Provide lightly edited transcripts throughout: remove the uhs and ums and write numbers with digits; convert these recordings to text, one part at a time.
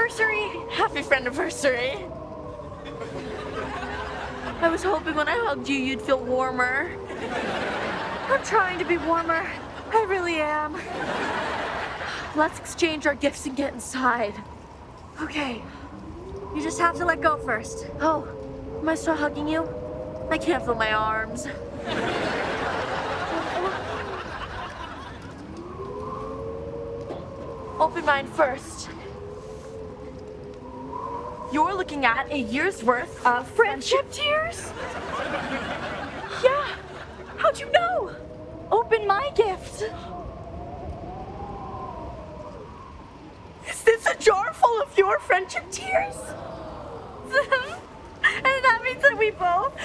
Friendiversary! Happy Friendiversary! I was hoping when I hugged you, you'd feel warmer. I'm trying to be warmer. I really am. Let's exchange our gifts and get inside. Okay. You just have to let go first. Oh, am I still hugging you? I can't feel my arms. Open mine first. You're looking at a year's worth of Friendship tears? Yeah. How'd you know? Open my gift. Is this a jar full of your friendship tears? And that means that we both.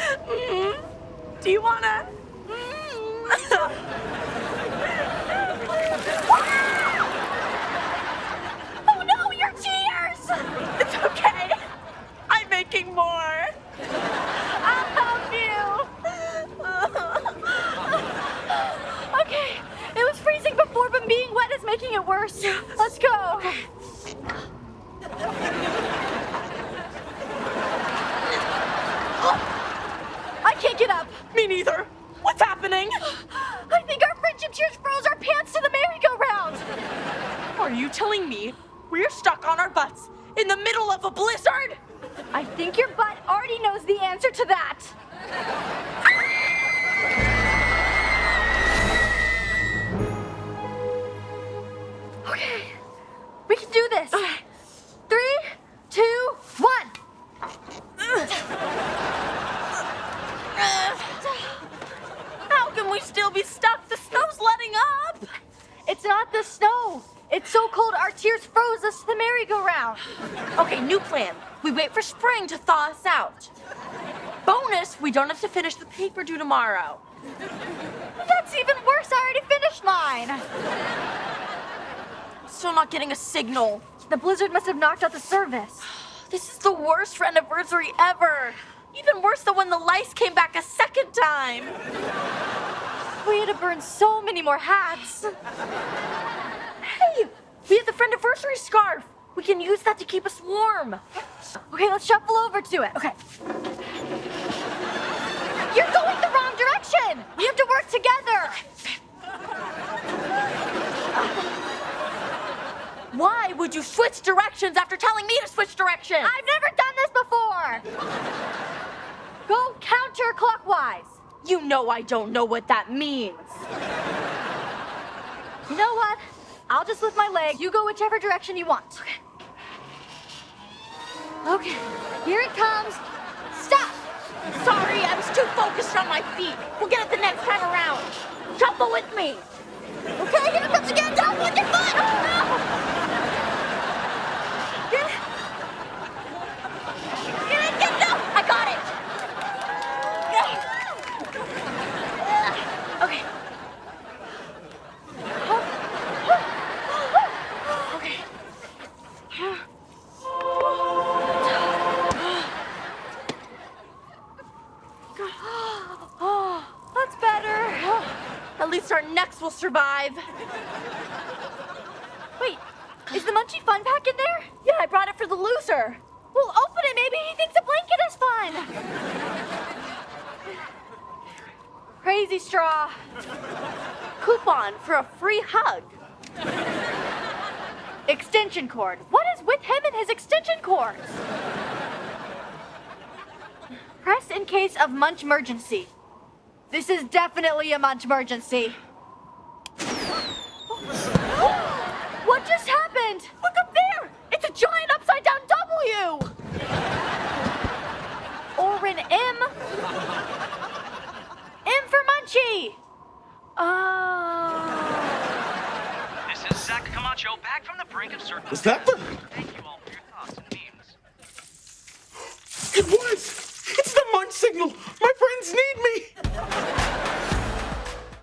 Do you wanna? Oh no, your tears! It's okay. I'm making more. I'll help you. Okay, it was freezing before, but being wet is making it worse. Let's go. I can't get up. Me neither. What's happening? I think our friendship tears froze our pants to the merry-go-round. Are you telling me we're stuck on our butts in the middle of a blizzard? I think your butt already knows the answer to that. Okay, we can do this. 3, 2, 1. How can we still be stuck? The snow's letting up. It's not the snow. It's so cold our tears froze us to the merry-go-round. Okay, new plan. We wait for spring to thaw us out. Bonus, we don't have to finish the paper due tomorrow. That's even worse. I already finished mine. Still not getting a signal. The blizzard must have knocked out the service. This is the worst Friendiversary ever. Even worse than when the lice came back a second time. We had to burn so many more hats. Hey, we have the Friendiversary scarf. We can use that to keep us warm. Okay, let's shuffle over to it. Okay. You're going the wrong direction. We have to work together. Why would you switch directions after telling me to switch directions? I've never done this before. Go counterclockwise. You know I don't know what that means. You know what? I'll just lift my leg. You go whichever direction you want. Okay, here it comes. Stop! Sorry, I was too focused on my feet. We'll get it the next time around. Shuffle with me. Okay, here it comes again. Down with your foot. Oh, no! Get it. I got it. Okay. Oh, that's better. At least our necks will survive. Wait, is the Munchie fun pack in there? Yeah, I brought it for the loser. Well, open it. Maybe he thinks a blanket is fun. Crazy straw. Coupon for a free hug. Extension cord. What is with him and his extension cords? Press in case of munch emergency. This is definitely a munch emergency. What just happened? Look up there! It's a giant upside down W! Or an M. M for munchie. This is Zach Camacho back from the brink of circle. Was that the... Thank you all for your thoughts and memes. It was! It's the munch signal! My friends need me!